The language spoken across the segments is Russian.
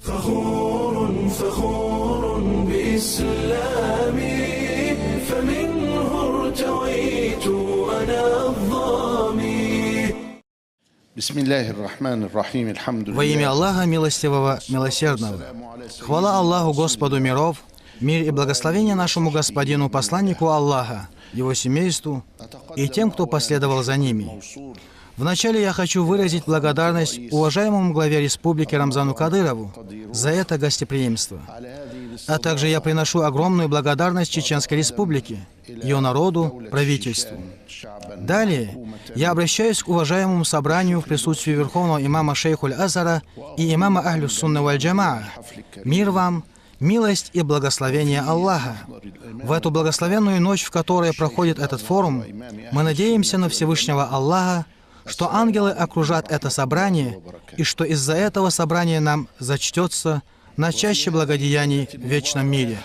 فخور بإسلامي فمنه ارتويت أنا الظامي. بسم الله الرحمن الرحيم. الحمد Во имя لله. Аллаха Милостивого, Милосердного. Хвала Аллаху, Господу миров, мир и благословение нашему Господину, посланнику Аллаха, его семейству и тем, кто последовал за ними. Вначале я хочу выразить благодарность уважаемому главе республики Рамзану Кадырову за это гостеприимство. А также я приношу огромную благодарность Чеченской Республике, ее народу, правительству. Далее я обращаюсь к уважаемому собранию в присутствии Верховного имама Шейхуль Азара и имама Ахлюс Сунна валь Джамаа. Мир вам, милость и благословение Аллаха. В эту благословенную ночь, в которой проходит этот форум, мы надеемся на Всевышнего Аллаха, что ангелы окружат это собрание, и что из-за этого собрания нам зачтется на чаще благодеяний в вечном мире.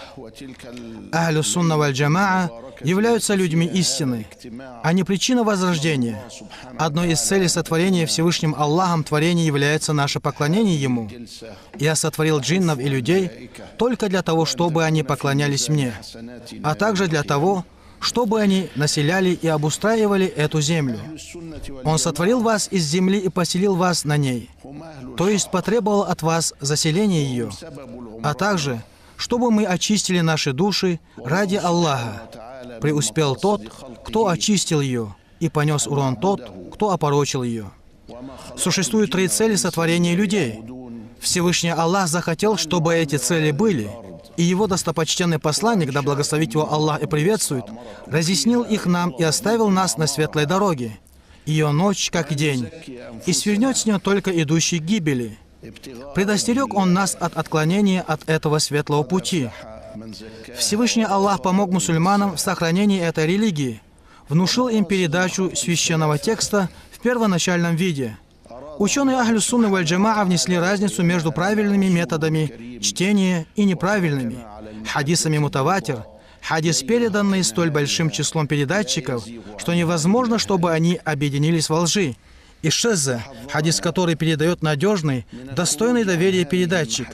Ахлюс Сунна валь Джамаа являются людьми истины. Они причина возрождения. Одной из целей сотворения Всевышним Аллахом творений является наше поклонение Ему. Я сотворил джиннов и людей только для того, чтобы они поклонялись Мне, а также для того, чтобы они населяли и обустраивали эту землю. Он сотворил вас из земли и поселил вас на ней, то есть потребовал от вас заселения ее, а также, чтобы мы очистили наши души ради Аллаха. Преуспел тот, кто очистил ее, и понес урон тот, кто опорочил ее. Существует три цели сотворения людей. Всевышний Аллах захотел, чтобы эти цели были, и его достопочтенный посланник, да благословит его Аллах и приветствует, разъяснил их нам и оставил нас на светлой дороге. Ее ночь, как день, и свернет с нее только идущий к гибели. Предостерег Он нас от отклонения от этого светлого пути. Всевышний Аллах помог мусульманам в сохранении этой религии, внушил им передачу священного текста в первоначальном виде. Ученые Ахлюс Сунны валь Джамаа внесли разницу между правильными методами чтения и неправильными. Хадисами мутаватир, хадис, переданный столь большим числом передатчиков, что невозможно, чтобы они объединились во лжи. И шазза, хадис, который передает надежный, достойный доверия передатчик.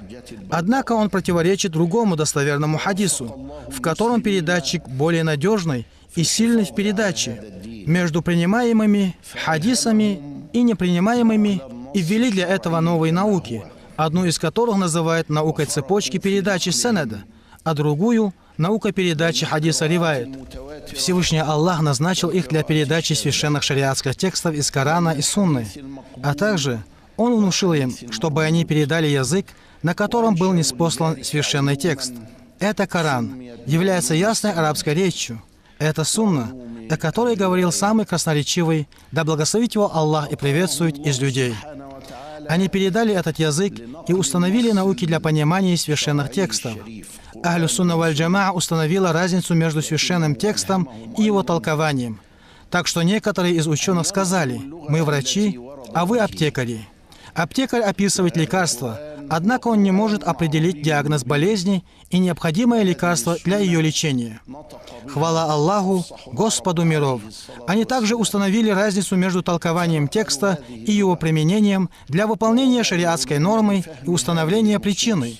Однако он противоречит другому достоверному хадису, в котором передатчик более надежный и сильный в передаче. Между принимаемыми хадисами и непринимаемыми и ввели для этого новые науки, одну из которых называют наукой цепочки передачи санада, а другую — наука передачи хадиса ривайет. Всевышний Аллах назначил их для передачи священных шариатских текстов из Корана и Сунны, а также Он внушил им, чтобы они передали язык, на котором был ниспослан священный текст. Это Коран является ясной арабской речью. Это Сунна, о которой говорил самый красноречивый, да благословит его Аллах и приветствует из людей. Они передали этот язык и установили науки для понимания священных текстов. Ахлюс Сунна валь Джамаа установила разницу между священным текстом и его толкованием. Так что некоторые из ученых сказали: «Мы врачи, а вы аптекари». Аптекарь описывает лекарства, однако он не может определить диагноз болезни и необходимое лекарство для ее лечения. Хвала Аллаху, Господу миров. Они также установили разницу между толкованием текста и его применением для выполнения шариатской нормы и установления причины.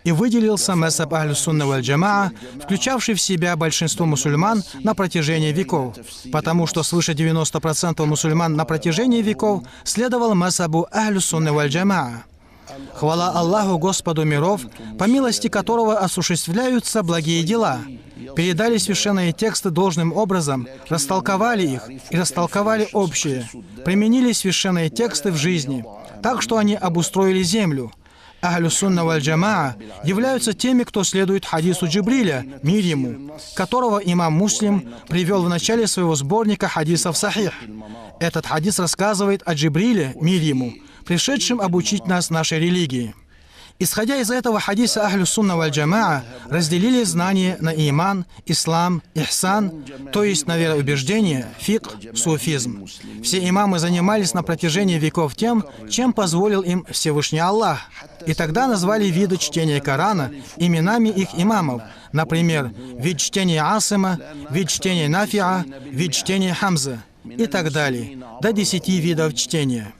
И выделился мазхаб Ахлюс Сунна валь Джамаа, включавший в себя большинство мусульман на протяжении веков, потому что свыше 90% мусульман на протяжении веков следовал мазхабу Ахлюс Сунна валь Джамаа. Хвала Аллаху, Господу миров, по милости которого осуществляются благие дела. Передали священные тексты должным образом, растолковали их и растолковали общее, применили священные тексты в жизни, так что они обустроили землю. Ахлюс Сунна валь Джамаа являются теми, кто следует хадису Джибриля, мир ему, которого имам Муслим привел в начале своего сборника хадисов Сахих. Этот хадис рассказывает о Джибриле, мир ему, пришедшем обучить нас нашей религии. Исходя из этого хадиса, Ахлюс Сунна валь Джамаа разделили знания на иман, ислам, ихсан, то есть на вероубеждение, фикх, суфизм. Все имамы занимались на протяжении веков тем, чем позволил им Всевышний Аллах. И тогда назвали виды чтения Корана именами их имамов. Например, вид чтения Асима, вид чтения Нафиа, вид чтения Хамза. и так далее, до 10 видов чтения.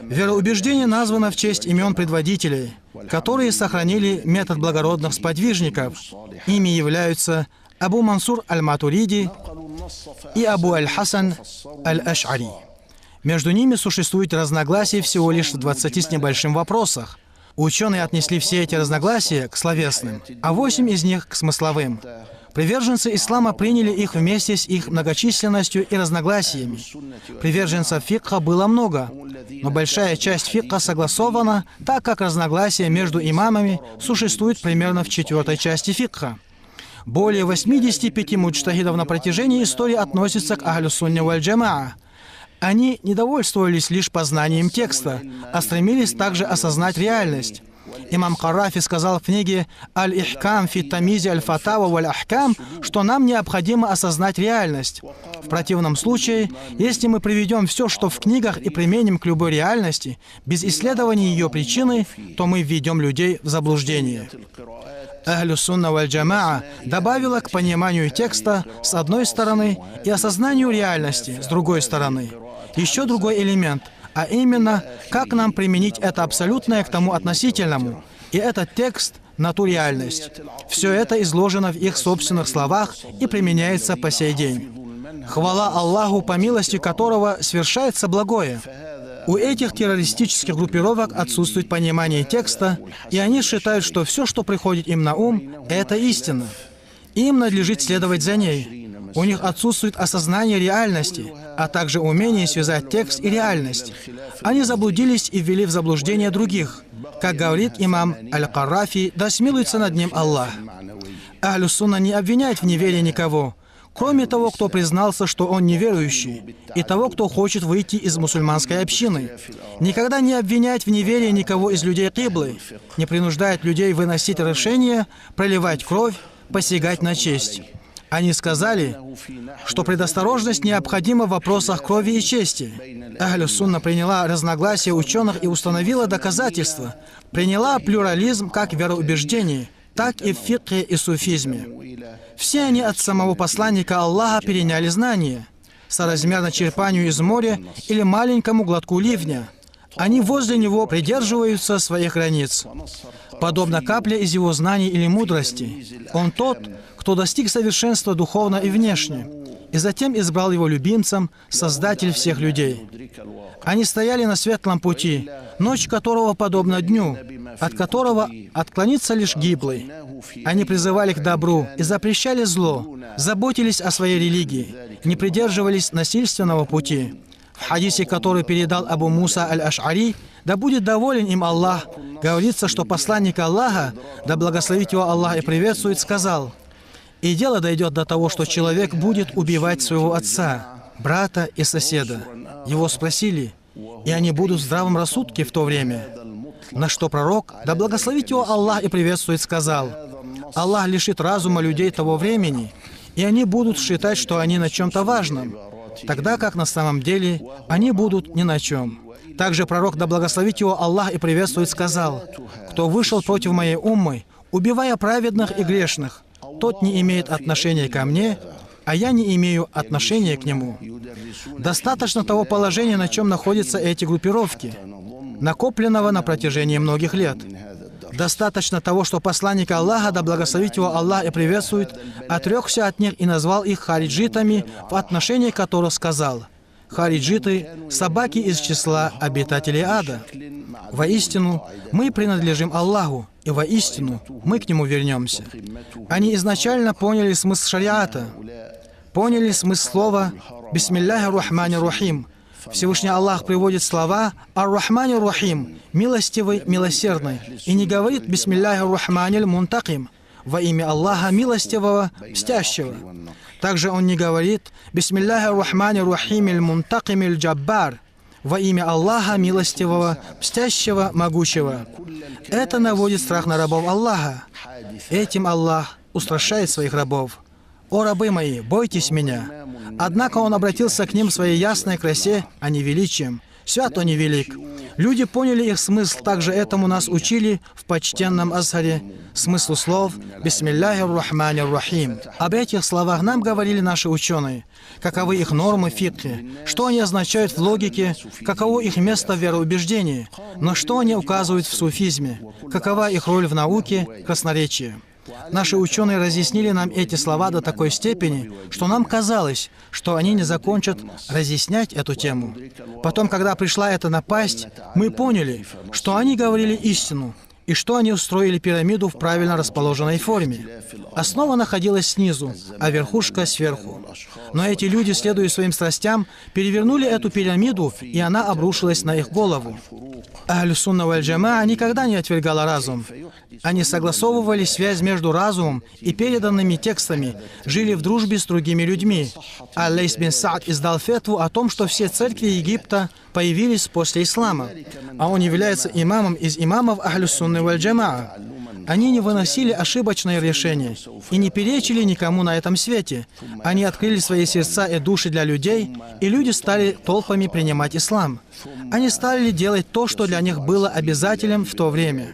Вероубеждение названо в честь имен предводителей, которые сохранили метод благородных сподвижников. Ими являются Абу Мансур аль-Матуриди и Абу аль-Хасан аль-Аш'ари. Между ними существует разногласие всего лишь в 20 с небольшим вопросах. Ученые отнесли все эти разногласия к словесным, а 8 из них к смысловым. Приверженцы ислама приняли их вместе с их многочисленностью и разногласиями. Приверженцев фикха было много, но большая часть фикха согласована, так как разногласия между имамами существуют примерно в 4-й части фикха. Более 85 муджтахидов на протяжении истории относятся к Ахлю Сунне валь Джамаа. Они не довольствовались лишь познанием текста, а стремились также осознать реальность. Имам Карафи сказал в книге «Аль-Ихкам фи тамизи аль-фатава валь-ахкам», что нам необходимо осознать реальность. В противном случае, если мы приведем все, что в книгах, и применим к любой реальности, без исследования ее причины, то мы введем людей в заблуждение. Ахлю Сунна валь Джамаа добавила к пониманию текста с одной стороны и осознанию реальности с другой стороны еще другой элемент, а именно, как нам применить это абсолютное к тому относительному, и этот текст на ту реальность. Все это изложено в их собственных словах и применяется по сей день. Хвала Аллаху, по милости которого свершается благое. У этих террористических группировок отсутствует понимание текста, и они считают, что все, что приходит им на ум, это истина. Им надлежит следовать за ней. У них отсутствует осознание реальности, а также умение связать текст и реальность. Они заблудились и ввели в заблуждение других. Как говорит имам Аль-Карафи, да смилуется над ним Аллах. Ахлю Сунна не обвиняет в неверии никого, кроме того, кто признался, что он неверующий, и того, кто хочет выйти из мусульманской общины. Никогда не обвинять в неверии никого из людей Киблы, не принуждает людей выносить решения, проливать кровь, посягать на честь. Они сказали, что предосторожность необходима в вопросах крови и чести. Ахлю Сунна приняла разногласия ученых и установила доказательства, приняла плюрализм как вероубеждение, так и в фикхе и суфизме. Все они от самого посланника Аллаха переняли знания, соразмерно черпанию из моря или маленькому глотку ливня. Они возле него придерживаются своих границ. Подобно капле из его знаний или мудрости, он тот, кто достиг совершенства духовно и внешне, и затем избрал его любимцем, Создатель всех людей. Они стояли на светлом пути, ночь которого подобна дню, от которого отклониться лишь гиблый. Они призывали к добру и запрещали зло, заботились о своей религии, не придерживались насильственного пути. В хадисе, который передал Абу Муса аль-Аш'ари, да будет доволен им Аллах, говорится, что посланник Аллаха, да благословит его Аллах и приветствует, сказал: «И дело дойдет до того, что человек будет убивать своего отца, брата и соседа». Его спросили, и они будут в здравом рассудке в то время. На что пророк, да благословит его Аллах и приветствует, сказал: «Аллах лишит разума людей того времени, и они будут считать, что они на чем-то важном, тогда как на самом деле они будут ни на чем». Также пророк, да благословит его Аллах и приветствует, сказал: «Кто вышел против моей уммы, убивая праведных и грешных, тот не имеет отношения ко мне, а я не имею отношения к нему». Достаточно того положения, на чем находятся эти группировки, накопленного на протяжении многих лет. Достаточно того, что посланник Аллаха, да благословит его Аллах и приветствует, отрекся от них и назвал их хариджитами, в отношении которых сказал: «Хариджиты – собаки из числа обитателей ада. Воистину, мы принадлежим Аллаху, и воистину мы к Нему вернемся». Они изначально поняли смысл шариата, поняли смысл слова «Бисмилляхи рахмани рахим». Всевышний Аллах приводит слова «Ар-Рахмани Рахим» – «милостивый, милосердный», и не говорит «Бисмилляхи рахмани мунтаким» – «во имя Аллаха милостивого, мстящего». Также он не говорит «Бисмилляхи рахмани рахим мунтаким джаббар» – «во имя Аллаха милостивого, мстящего, могучего». Это наводит страх на рабов Аллаха. Этим Аллах устрашает своих рабов. «О рабы мои, бойтесь меня». Однако он обратился к ним своей ясной красе, а не величием. Свят он и велик. Люди поняли их смысл, также этому нас учили в почтенном Азхаре. Смысл слов «Бисмилляхир рахманир рахим». Об этих словах нам говорили наши ученые. Каковы их нормы фикхи, что они означают в логике, каково их место в вероубеждении, но что они указывают в суфизме, какова их роль в науке, красноречии. Наши ученые разъяснили нам эти слова до такой степени, что нам казалось, что они не закончат разъяснять эту тему. Потом, когда пришла эта напасть, мы поняли, что они говорили истину, и что они устроили пирамиду в правильно расположенной форме. Основа находилась снизу, а верхушка сверху. Но эти люди, следуя своим страстям, перевернули эту пирамиду, и она обрушилась на их голову. Ахлю сунна валь джамаа никогда не отвергала разум. Они согласовывали связь между разумом и переданными текстами, жили в дружбе с другими людьми. Аль-Лейс бин Саад издал фетву о том, что все церкви Египта появились после ислама, а он является имамом из имамов Ахлю сунны валь джамаа. Они не выносили ошибочные решения и не перечили никому на этом свете. Они открыли свои сердца и души для людей, и люди стали толпами принимать ислам. Они стали делать то, что для них было обязательным в то время.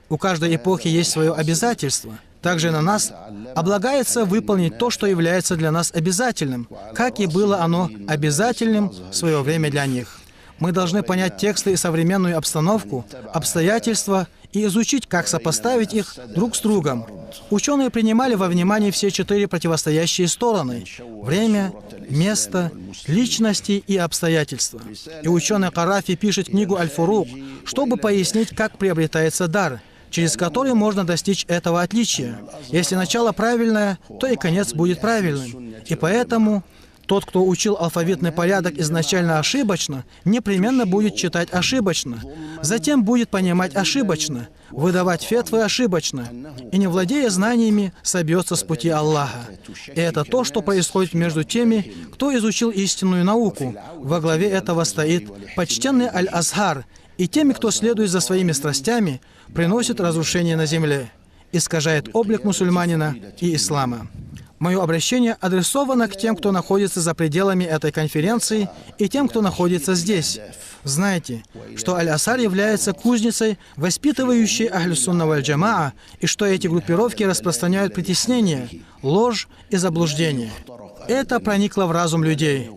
У каждой эпохи есть свое обязательство. Также на нас облагается выполнить то, что является для нас обязательным, как и было оно обязательным в свое время для них. Мы должны понять тексты и современную обстановку, обстоятельства и изучить, как сопоставить их друг с другом. Ученые принимали во внимание все 4 противостоящие стороны – время, место, личности и обстоятельства. И ученый Карафи пишет книгу «Аль-Фурук», чтобы пояснить, как приобретается дар, через который можно достичь этого отличия. Если начало правильное, то и конец будет правильным. И поэтому тот, кто учил алфавитный порядок изначально ошибочно, непременно будет читать ошибочно, затем будет понимать ошибочно, выдавать фетвы ошибочно, и, не владея знаниями, собьется с пути Аллаха. И это то, что происходит между теми, кто изучил истинную науку. Во главе этого стоит почтенный Аль-Азхар, и теми, кто следует за своими страстями, приносит разрушение на земле, искажает облик мусульманина и ислама. Мое обращение адресовано к тем, кто находится за пределами этой конференции, и тем, кто находится здесь. Знайте, что Аль-Азхар является кузницей, воспитывающей Ахлю сунна валь джамаа, и что эти группировки распространяют притеснение, ложь и заблуждение. Это проникло в разум людей,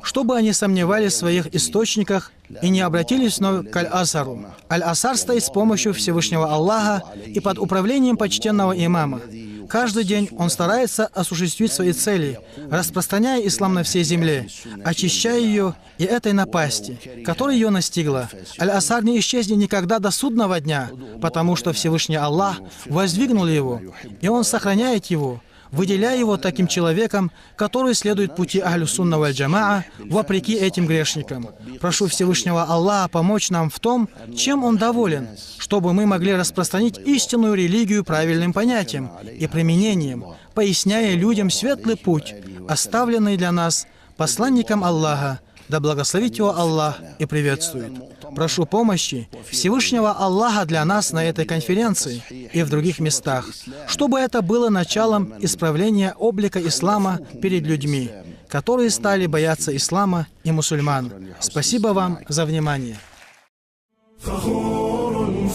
чтобы они сомневались в своих источниках и не обратились вновь к Аль-Азхару. Аль-Азхар стоит с помощью Всевышнего Аллаха и под управлением почтенного имама. Каждый день он старается осуществить свои цели, распространяя ислам на всей земле, очищая ее и этой напасти, которая ее настигла. Аль-Азхар не исчезнет никогда до судного дня, потому что Всевышний Аллах воздвигнул его, и он сохраняет его, выделяя его таким человеком, который следует пути Ахлю сунна валь джамаа, вопреки этим грешникам. Прошу Всевышнего Аллаха помочь нам в том, чем Он доволен, чтобы мы могли распространить истинную религию правильным понятием и применением, поясняя людям светлый путь, оставленный для нас посланником Аллаха, да благословит его Аллах и приветствует. Прошу помощи Всевышнего Аллаха для нас на этой конференции и в других местах, чтобы это было началом исправления облика ислама перед людьми, которые стали бояться ислама и мусульман. Спасибо вам за внимание.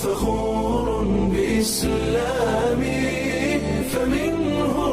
فخور بإسلامي فمنه